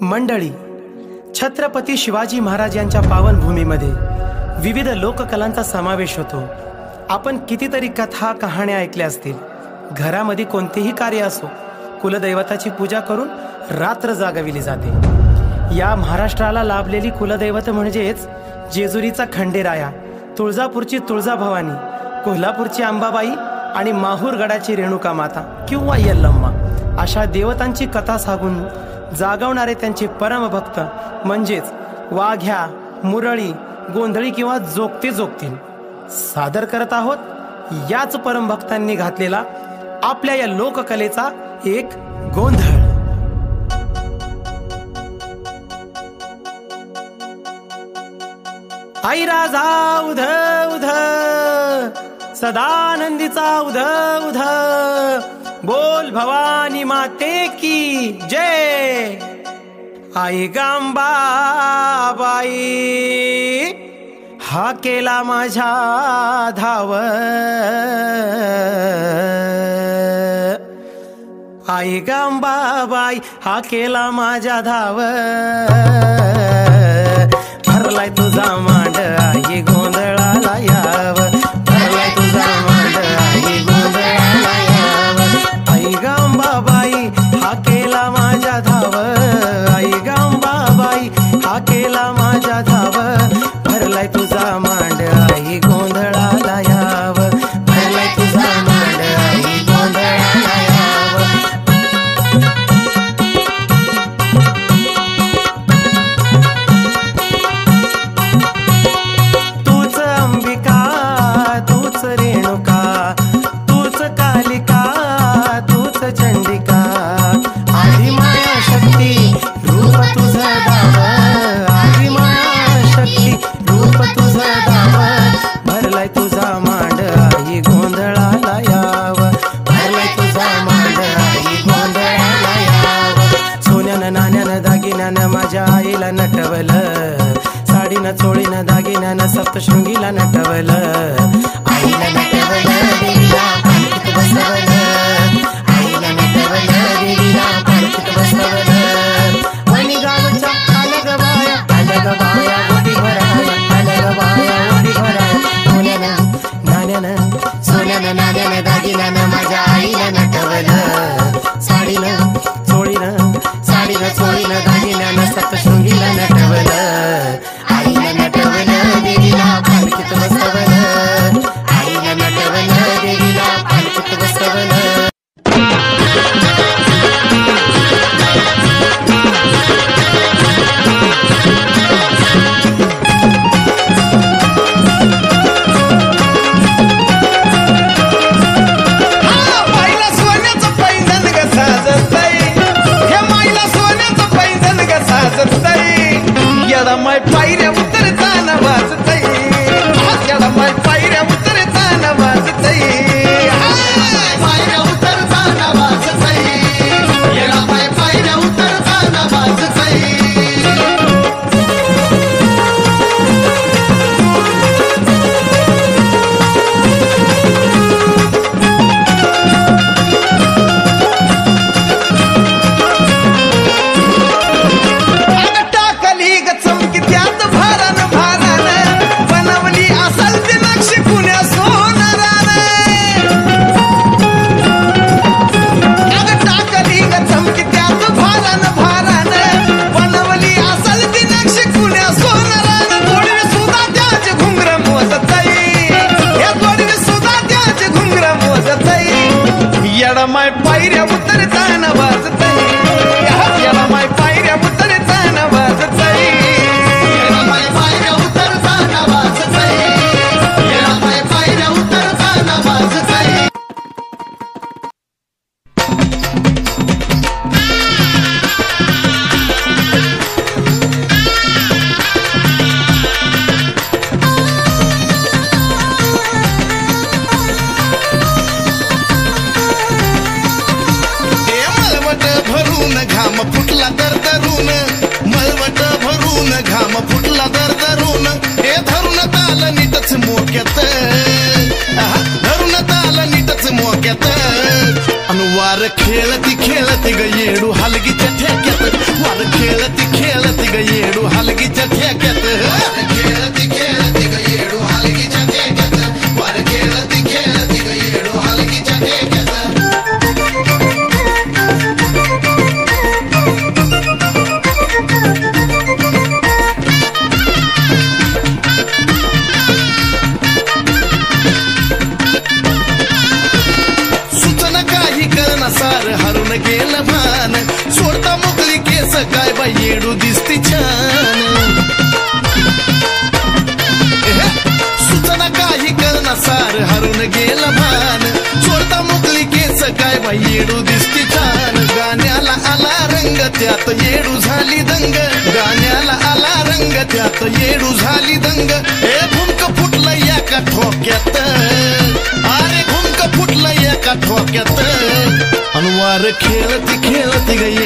मंडळी, छत्रपती शिवाजी महाराज यांच्या पावनभूमीमध्ये विविध लोककलांचा समावेश होतो। आपण कितीतरी कथा कहाण्या ऐकल्या असतील। घरामध्ये कोणतेही कार्य असो, कुलदैवताची पूजा करून रात्र जागविली जाते। या महाराष्ट्राला लाभलेली कुलदैवत म्हणजेच जेजुरीचा खंडेराया, तुळजापूरची तुळजाभवानी, कोल्हापूरची अंबाबाई आणि माहूरगडाची रेणुका माता किंवा यल्लम्मा अशा देवतांची कथा सांगून जागवणारे त्यांचे परमभक्त म्हणजेच वाघ्या, मुरळी, गोंधळी किंवा जोगते जोगतील सादर करत आहोत याच परमभक्तांनी घातलेला आपल्या या लोककलेचा एक गोंधळ। आई राजा उध उध, सदानंदीचा उध उध, बोल भवानी माते की जय। आई गांबा बाई हा केला माझ्या धाव, आई गांबा बाई हा केला माझ्या धाव, भरलाय तुझा मांड आई गोंधळाला याव, भरलाय तुझा मांड आई गोंधळाला याव। आई गांबाबाई हा केला माझ्या धाव, आई गांबाबाई हा केला माझ्या धाव, भरलाय तुझा मांड आई गोंधळाला याव, भरलाय तुझा मांड आई गोंधळाला याव। तूच अंबिका, तूच रेणुका, तूच कालिका, तूच चंडिका, आदि माया शक्ती रूप तुझं दाव, आदि माया शक्ती रूप तुझं दाव, भरलाय तुझा मांड आई गोंधळाला याव, भरलाय तुझा मांड आई गोंधळाला याव। सोन्यानं नाण्यानं दागिन्यानं माझ्या आईला नटवलं, साडीनं चोळीनं दागिन्यानं सप्तशृंगीला नटवलं, आईला नटवलं देवीला पालखीत बसवलं, आईला नटवलं देवीला पालखीत बसवलं। वणी गावच्या अलग बाया, अलग बाया ओटी भराया, अलग बाया ओटी भराया। सोन्यानं नाण्यानं, सोन्यानं नाण्यानं दागिन्यानं माझ्या आईला नटवलं, साडीनं चोळीनं, साडीनं चोळीनं दागिन्यानं सप्तशृंगीला नटवलं, आईला नटवलं देवीला पालखीत बसवलं, आईला नटवलं देवीला पालखीत बसवलं। माय पायऱ्या उतरताना वाजतई, याला माय पायऱ्या उतरताना वाजतई, पायऱ्या उतरताना वाजतई, याला माय पायऱ्या उतरताना वाजतई। माय पायऱ्या उतरताना वाजतई, याला माय पायऱ्या उतरताना वाजतई, याला माय पायऱ्या उतरताना वाजतई, याला माय पायऱ्या उतरताना वाजतई। घाम फुटला तर धरून, मळवट भरून घाम फुटला तर धरून, हे धरून ताल नीटच मोक्यात, धरून ताल नीटच मोक्यात। अनुवार खेळती खेळती ग येडू हलगीच्या ठेक्यात, वार खेळती काय बाई येडू दिसती छान सुचना काही करणा सार हरून गेलं भान सोडता मोकळी केस काय बाई येडू दिसती छान गाण्याला आला रंग त्यात येडू झाली दंग गाण्याला आला रंग त्यात येडू झाली दंग हे भुमक फुटलं एका ठोक्यात अरे भुमक फुटलं एका ठोक्यात अनुवार खेळती खेळती गई